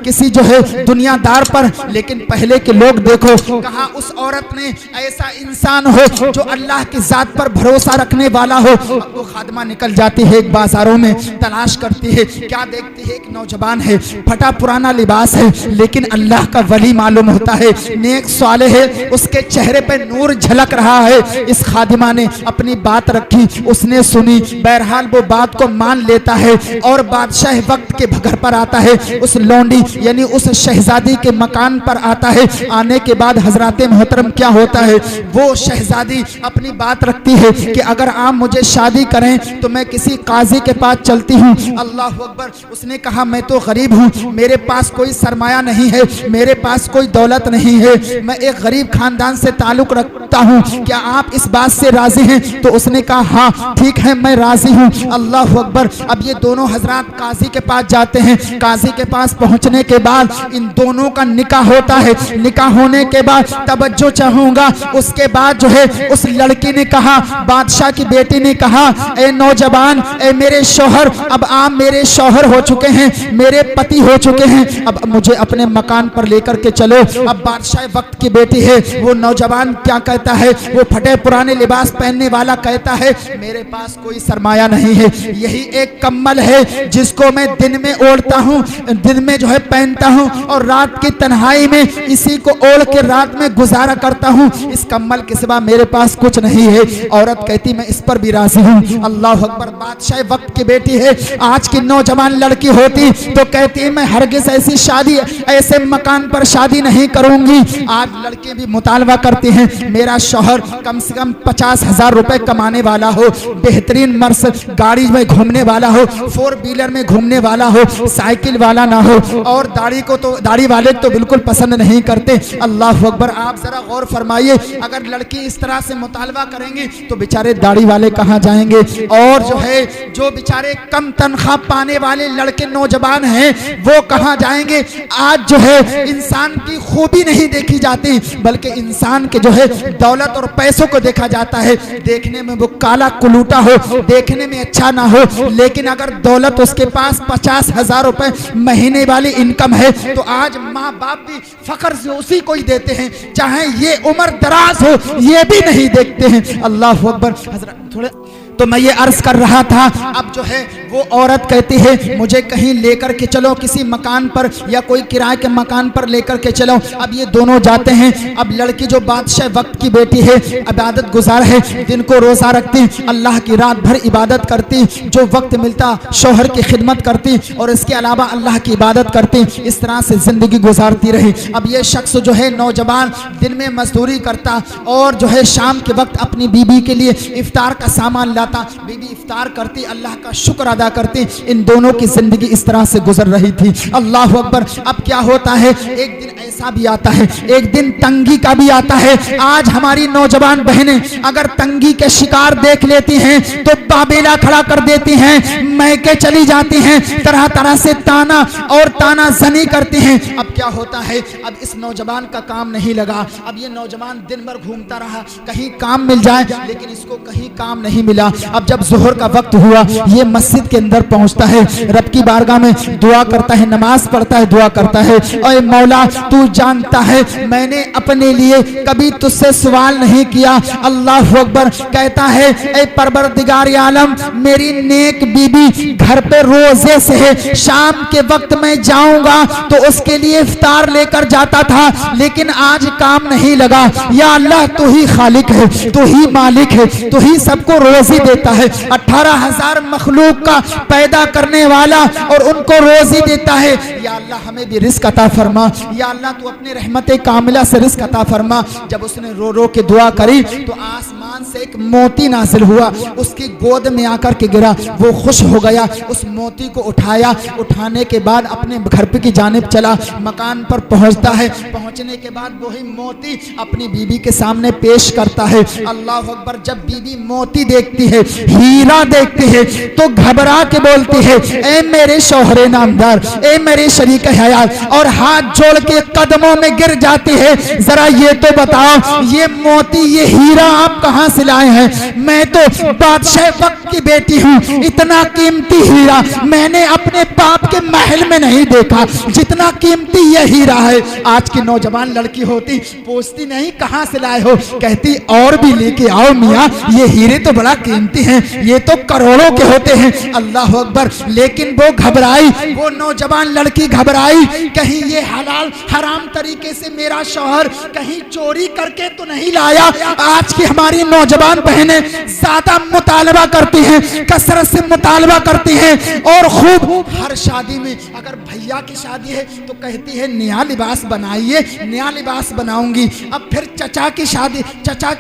किसी जो है दुनियादार पर। लेकिन पहले के लोग देखो, कहा उस औरत ने ऐसा इंसान हो जो अल्लाह की जात पर भरोसा रखने वाला हो। अब वो खादमा निकल जाती है एक बाजारों में, तलाश करती है, क्या देखती है, एक नौजवान है, फटा पुराना लिबास है, लेकिन अल्लाह का वली मालूम होता है, नेक साले है, उसके चेहरे पे नूर झलक रहा है। इस खादिमा ने अपनी बात रखी, उसने सुनी, बहरहाल वो बात को मान लेता है और बादशाह वक्त के घर पर आता है, उस लौंडी यानी उस शहजादी के मकान पर आता है। आने के बाद हजराते मोहतरम क्या होता है, वो शहजादी अपनी बात रखती है कि अगर आप मुझे शादी करें तो मैं किसी काजी के पास चलती हूँ। अल्लाह अकबर। उसने कहा मैं तो गरीब हूँ, मेरे पास कोई सरमाया नहीं है, मेरे पास कोई दौलत नहीं है, मैं एक गरीब खानदान से ताल्लुक रखता हूँ, क्या आप इस बात से राजी हैं? तो उसने कहा हाँ ठीक है मैं राजी हूँ। अल्लाह अकबर। अब ये दोनों हजरात काजी के पास जाते हैं। काजी के पास पहुंचने के बाद इन दोनों का निकाह होता है। निकाह होने के बाद तवज्जो चाहूंगा, उसके बाद जो है उस लड़की ने कहा, बादशाह की बेटी ने कहा, ए नौजवान, ए मेरे शौहर, अब आप मेरे शौहर हो चुके हैं, मेरे पति हो चुके हैं, अब मुझे अपने मकान पर लेकर के चलो। अब बादशाह वक्त की बेटी है, वो नौजवान क्या कहता है, वो फटे पुराने लिबास पहनने वाला कहता है मेरे पास कोई सरमाया नहीं है, यही एक कम्बल है जिसको मैं दिन में ओढ़ता हूँ, दिन में जो है पहनता हूँ और रात की तन्हाई में इसी को ओढ़ के रात में गुजारा करता हूँ, इस कम्बल के सिवा मेरे पास कुछ नहीं है। औरत कहती मैं इस पर भी राजी हूँ। अल्लाह अकबर। बादशाह वक्त की बेटी है, आज की नौजवान लड़की होती तो कहती है मैं हरगिज़ ऐसी शादी, ऐसे मकान पर शादी नहीं करूंगी। आज लड़के भी मुतालबा करते हैं मेरा शौहर कम से कम 50,000 रुपए कमाने वाला हो, बेहतरीन मर्स गाड़ी में घूमने वाला हो, 4 व्हीलर में घूमने वाला हो, साइकिल वाला ना हो, और दाढ़ी वाले तो बिल्कुल पसंद नहीं करते। अल्लाह अकबर। आप जरा गौर फरमाइए, अगर लड़की इस तरह से मुतालबा करेंगी तो बेचारे दाढ़ी वाले कहाँ जाएंगे, और जो है जो बेचारे कम तनख्वाह पाने वाले लड़के नौजवान हैं वो कहाँ जाएंगे। आज जो है इंसान की खूबी नहीं देखी जाती, बल्कि इंसान के जो है दौलत और पैसों को देखा जाता है। देखने में वो काला कुलूटा हो, देखने में अच्छा ना हो, लेकिन अगर दौलत उसके पास 50,000 रुपए महीने वाली इनकम है तो आज माँ बाप भी फख्र से उसी को ही देते हैं, चाहे ये उम्र दराज हो ये भी नहीं देखते हैं। अल्लाह अकबर। हजरत थोड़े तो मैं ये अर्ज कर रहा था, अब जो है वो औरत कहती है मुझे कहीं लेकर के चलो, किसी मकान पर या कोई किराए के मकान पर लेकर के चलो। अब ये दोनों जाते हैं। अब लड़की जो बादशाह वक्त की बेटी है, इबादत गुजार है, दिन को रोज़ा रखती, अल्लाह की रात भर इबादत करती, जो वक्त मिलता शौहर की खिदमत करती और इसके अलावा अल्लाह की इबादत करती, इस तरह से ज़िंदगी गुजारती रही। अब ये शख्स जो है नौजवान दिन में मजदूरी करता और जो है शाम के वक्त अपनी बीबी के लिए इफ्तार का सामान लाता, बीबी इफ्तार करती, अल्लाह का शुक्र अदा करती। इन दोनों की जिंदगी इस तरह से गुजर रही थी। अल्लाह अकबर। अब क्या होता है, एक दिन ऐसा भी आता है, एक दिन तंगी का भी आता है। आज हमारी नौजवान बहनें अगर तंगी के शिकार देख लेती हैं तो ताबेला खड़ा कर देती हैं, मैके चली जाती हैं, तरह तरह से ताना और ताना जनी करती हैं। अब क्या होता है, अब इस नौजवान का काम नहीं लगा। अब ये नौजवान दिन भर घूमता रहा, कहीं काम मिल जाए, लेकिन इसको कहीं काम नहीं मिला। अब जब जोहर का वक्त हुआ, ये मस्जिद के अंदर पहुंचता है, रब की बारगाह में दुआ करता है, नमाज पढ़ता है, दुआ करता है, ओए मौला तू जानता है मैंने अपने लिए कभी तुझसे सवाल नहीं किया। अल्लाह अकबर। कहता है ए परवरदिगार आलम, मेरी नेक बीबी घर पे रोजे से है, शाम के वक्त में जाऊंगा तो उसके लिए इफ्तार लेकर जाता था, लेकिन आज काम नहीं लगा। या अल्लाह तू ही खालिक है, तू ही मालिक है, तू ही सबको रोजी देता है। 18,000 मखलूक का पैदा करने वाला और उनको रोजी देता है। या अल्लाह हमें भी रिस्क अता फरमा, या अल्लाह तू अपने रहमत कामिला से रिस्क अता फरमा। जब उसने रो रो के दुआ करी तो आसमान से एक मोती नाजिल हुआ, उसकी गोद में आकर के गिरा, वो खुश हो गया, उस मोती को उठाया, उठाने के बाद अपने घर पे की जानिब चला, मकान पर पहुंचता है, पहुंचने के बाद वही मोती अपनी बीबी के सामने पेश करता है। अल्लाह अकबर। जब बीबी मोती देखती है, हीरा देखती है, तो घबरा के बोलती है ए मेरे शौहरे नामदार, ए मेरे शरीक हयात, और हाथ जोड़ के कदमों में गिर जाती है, जरा ये तो बताओ ये मोती ये हीरा आप कहां से लाए हैं? मैं तो बादशाह वक्त की बेटी हूँ, इतना कीमती हीरा मैंने अपने बाप के महल में नहीं देखा जितना कीमती ये हीरा है। आज की नौजवान लड़की होती पूछती नहीं कहां से लाए हो, कहती और भी लेके आओ मियाँ, ये हीरे तो बड़ा कीमती हैं, ये तो करोड़ों के होते हैं। अल्लाह अकबर। लेकिन वो घबराई, वो नौजवान लड़की घबराई, कहीं ये हलाल हराम तरीके से मेरा शौहर कहीं चोरी करके तो नहीं लाया। आज की हमारी नौजवान बहनें ज्यादा मुतालबा करती हैं, कसरत से मुतालबा करती हैं और खूब हर शादी में, अगर भैया की शादी है तो कहती है नया लिबास बनाइए, नया लिबास बनाऊंगी। अब फिर चचा की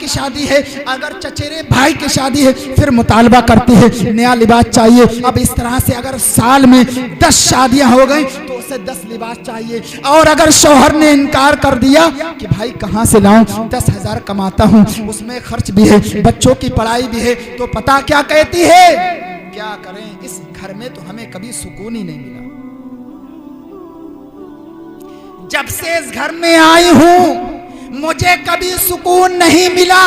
शादी है, अगर चचेरे भाई की शादी है फिर मुतालबा करती है नया लिबास चाहिए। अब इस तरह से अगर साल में 10 शादियां हो गई तो उसे 10 लिबास चाहिए। और अगर शौहर ने इनकार कर दिया कि भाई कहां से लाऊं, 10,000 कमाता हूं, उसमें खर्च भी है, बच्चों की पढ़ाई भी है, तो पता क्या कहती है, क्या करें इस घर में तो हमें कभी सुकून ही नहीं मिला। जब से इस घर में आई हूं मुझे कभी सुकून नहीं मिला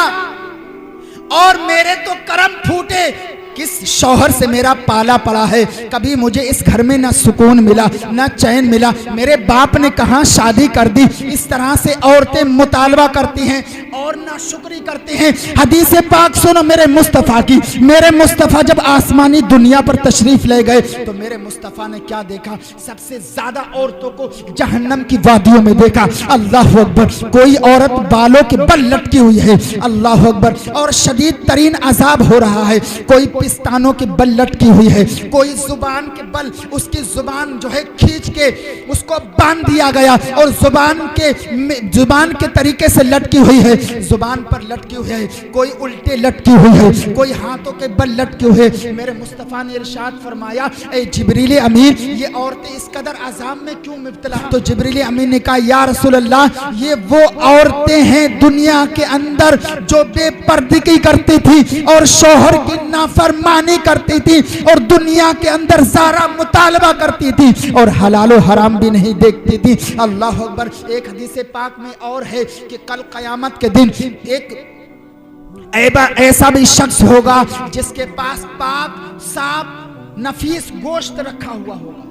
और मेरे तो करम फूटे, किस शौहर से मेरा पाला पड़ा है, कभी मुझे इस घर में ना सुकून मिला ना चैन मिला। मेरे बाप ने कहाँ शादी कर दी। इस तरह से औरतें मुतालबा करती हैं और ना शुक्री करते हैं। हदीस पाक सुनो मेरे मुस्तफ़ा की। मेरे मुस्तफ़ा जब आसमानी दुनिया पर तशरीफ ले गए तो मेरे मुस्तफ़ा ने क्या देखा, सबसे ज्यादा औरतों को जहन्नम की वादियों में देखा। अल्लाह अकबर। कोई औरत बालों के बल लटकी हुई है, अल्लाह अकबर, और शदीद तरीन अजाब हो रहा है। कोई पिस्तानों के बल लटकी हुई है, कोई जुबान के बल, उसकी जुबान जो है खींच के उसको बांध दिया गया और जुबान के तरीके से लटकी हुई है, जुबान पर लटकी हुई है। कोई उल्टे लटकी हुई है, कोई हाथों के बल लटके हुए। मेरे मुस्तफ़ा ने इरशाद फरमाया, ए जिब्रील अमीन, ये औरतें इस कदर अज़ाब में क्यों मुब्तला? तो जिब्रील अमीन ने कहा, या रसूल अल्लाह, ये वो औरतें हैं दुनिया के अंदर जो बेपर्दगी करती थी और शौहर की नाफरमानी करती थी और दुनिया के अंदर सारा मुतालबा करती थी और हलालो हराम भी नहीं देखती थी। अल्लाह अकबर। एक हदीस पाक में और है कि कल क़यामत के दिन एक ऐसा भी शख्स होगा जिसके पास पाक साफ नफीस गोश्त रखा हुआ होगा,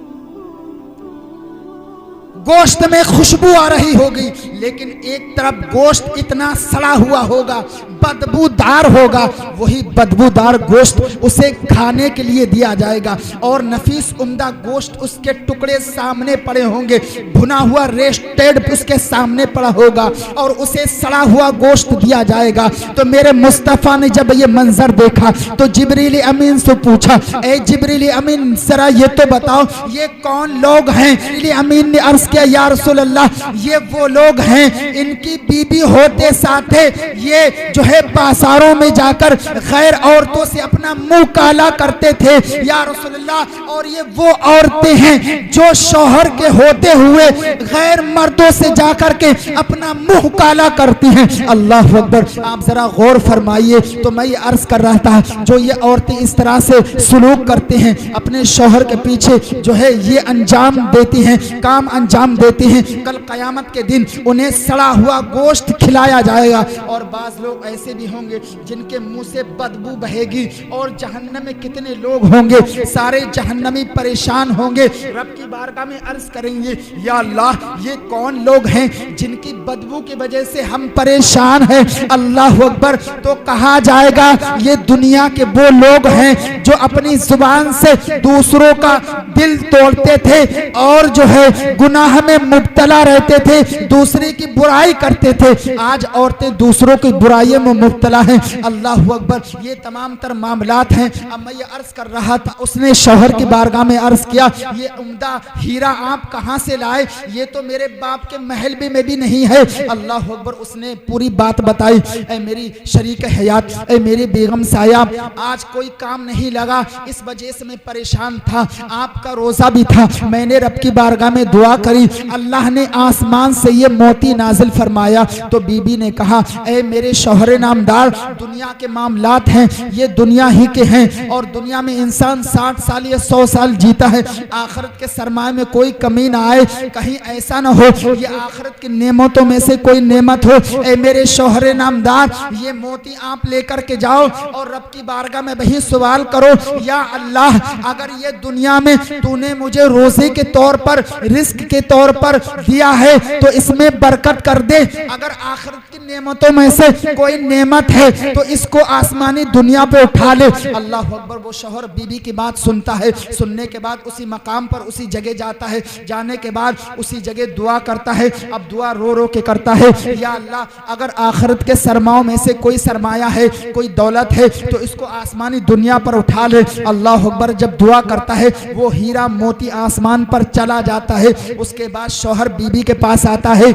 गोश्त में खुशबू आ रही होगी, लेकिन एक तरफ गोश्त इतना सड़ा हुआ होगा, बदबूदार होगा। वही बदबूदार गोश्त उसे खाने के लिए दिया जाएगा और नफीस उम्दा गोश्त उसके टुकड़े सामने पड़े होंगे, भुना हुआ रेस्टेड उसके सामने पड़ा होगा और उसे सड़ा हुआ गोश्त दिया जाएगा। तो मेरे मुस्तफ़ा ने जब ये मंजर देखा तो जिब्रील अमीन से पूछा, ए जिब्रील अमीन, जरा ये तो बताओ ये कौन लोग हैं? जिब्रील अमीन ने अर्ज किया, या रसूल अल्लाह, ये वो लोग हैं इनकी बीबी होते साथे ये जो है बाजारों में जाकर गैर औरतों से अपना मुंह काला करते थे, या रसूल अल्लाह, और ये वो औरतें हैं जो शौहर के होते हुए गैर मर्दों से जाकर के अपना मुंह काला करती हैं। अल्लाह अकबर। आप जरा गौर फरमाइए। तो मैं ये अर्ज कर रहा था, जो ये औरतें इस तरह से सुलूक करते हैं, अपने शौहर के पीछे जो है ये अंजाम देती हैं, काम अंजाम देती हैं, कल क़यामत के दिन उन्हें सड़ा हुआ गोश्त खिलाया जाएगा। और बाज़ लोग ऐसे भी होंगे जिनके मुंह से बदबू बहेगी और जहन्नम में कितने लोग होंगे, सारे जहन्नमी परेशान होंगे, रब की बारगाह में अर्ज करेंगे, या अल्लाह, ये कौन लोग हैं जिनकी बदबू की वजह से हम परेशान हैं? अल्लाह अकबर। तो कहा जाएगा ये दुनिया के वो लोग हैं जो अपनी जुबान से दूसरों का दिल तोड़ते थे और जो है गुनाह में मुब्तला रहते थे, दूसरे की बुराई करते थे। आज औरतें दूसरों की बुराइयों में मुब्तला हैं। अल्लाह अकबर। ये तमाम तर मामलात हैं। अब मैं ये अर्ज कर रहा था, उसने शौहर की बारगाह में अर्ज किया, ये उम्दा हीरा आप कहाँ से लाए? ये तो मेरे बाप के महल में भी नहीं है। अल्लाह अकबर। उसने पूरी बात बताई, ऐ मेरी शरीक हयात, ऐ मेरी बेगम सायाब, आज कोई काम नहीं लगा, इस वजह से मैं परेशान था, आपका रोजा भी था, मैंने रब की बारगाह में दुआ करी, अल्लाह ने आसमान से ये मोती नाजिल फरमाया। तो बीबी ने कहा, ऐ मेरे शौहर शौहरे नामदार दुनिया के मामलात हैं, ये दुनिया ही के हैं। और दुनिया में इंसान 60 साल या 100 साल जीता है, आखिरत के सरमाए में कोई कमी ना आए। कहीं ऐसा ना हो ये आखिरत की नेमतों में से कोई नेमत हो। ए मेरे शौहरे नामदार, ये मोती आप लेकर के जाओ और रब की बारगाह में वही सवाल करो, या अल्लाह अगर ये दुनिया में तूने मुझे रोजे के तौर पर, रिस्क के तौर पर दिया है तो इसमें बरकत कर दे। अगर आखिरत की नेमतों में से कोई नेमत है तो इसको आसमानी दुनिया पे उठा ले। अल्लाह अकबर। वो शौहर बीबी की बात सुनता है, सुनने के बाद उसी मकाम पर उसी जगह जाता है, जाने के बाद उसी जगह दुआ करता है। अब दुआ रो रो के करता है, या अल्लाह अगर आखिरत के सरमाओं में से कोई सरमाया है, कोई दौलत है तो इसको आसमानी दुनिया पर उठा ले। अल्लाह अकबर। जब दुआ करता है वो हीरा मोती आसमान पर चला जाता है। उसके बाद शौहर बीबी के पास आता है,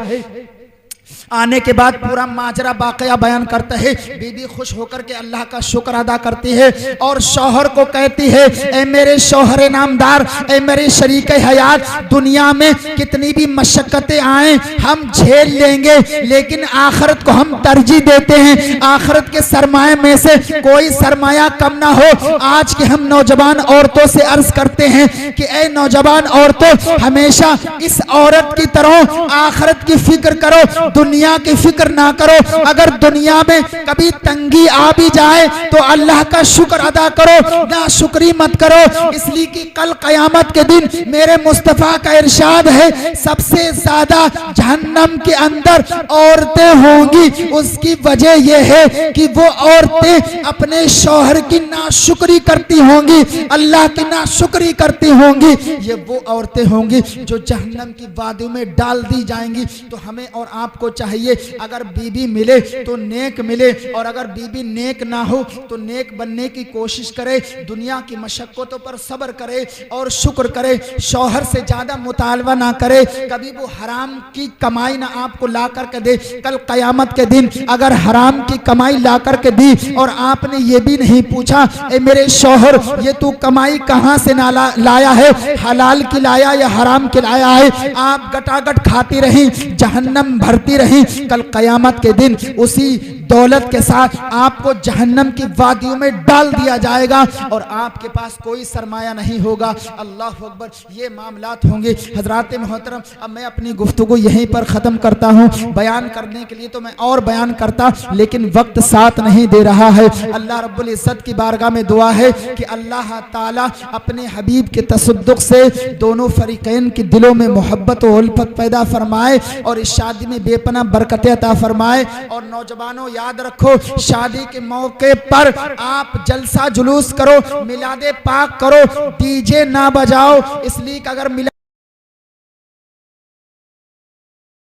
आने के बाद पूरा माजरा बाक़या बयान करता है। बीबी खुश होकर के अल्लाह का शुक्र अदा करती है और शौहर को कहती है, ए मेरे शौहरे नामदार, ए मेरे शरीक हयात, दुनिया में कितनी भी मशक्क़तें आए हम झेल लेंगे, लेकिन आखिरत को हम तरजीह देते हैं। आखिरत के सरमाए में से कोई सरमाया कम ना हो। आज के हम नौजवान औरतों से अर्ज करते हैं कि ए नौजवान औरतों, हमेशा इस औरत की तरह आखिरत की फिक्र करो, दुनिया की फिक्र ना करो। अगर दुनिया में कभी तंगी आ भी जाए तो अल्लाह का शुक्र अदा करो, ना शुक्री मत करो। इसलिए कि कल कयामत के दिन मेरे मुस्तफा का इरशाद है, सबसे ज्यादा जहन्नम के अंदर औरतें होंगी। उसकी वजह यह है कि वो औरतें अपने शौहर की नाशुक्री करती होंगी, अल्लाह की नाशुक्री करती होंगी। ये वो औरतें होंगी जो जहन्नम की वादी में डाल दी जाएंगी। तो हमें और आपको चाहिए, अगर बीबी मिले तो नेक मिले, और अगर बीबी नेक ना हो तो नेक बनने की कोशिश करे, दुनिया की मशक्क़तों पर सब्र करे और शुक्र करे, शौहर से ज्यादा मुतालबा ना करे, कभी वो हराम की कमाई ना आपको ला करके दे। कल कयामत के दिन अगर हराम की कमाई ला करके दी और आपने ये भी नहीं पूछा, ए मेरे शौहर, ये तू कमाई कहाँ से ना लाया है, हलाल की लाया या हराम की लाया है, आप गटागट खाती रही, जहन्नम भरती रही, कल कयामत के दिन उसी दौलत के साथ आपको जहन्नम की वादियों में डाल दिया जाएगा और आपके पास कोई सरमाया नहीं होगा। अल्लाह अकबर। ये मामलात होंगे। हजरात मोहतरम, अब मैं अपनी गुफ्तगू यहीं पर ख़त्म करता हूँ। बयान करने के लिए तो मैं और बयान करता, लेकिन वक्त साथ नहीं दे रहा है। अल्लाह रब्बुल इज़्ज़त की बारगाह में दुआ है कि अल्लाह ताला अपने हबीब के तसद्दुक़ से दोनों फरीक़ैन के दिलों में मोहब्बत और उल्फत पैदा फरमाए और इस शादी में बेपनाह बरकतें अता फरमाए। और नौजवानों, याद रखो, शादी के मौके पर आप जलसा जुलूस करो, मिलादे पाक करो, डीजे ना बजाओ। इसलिए कि अगर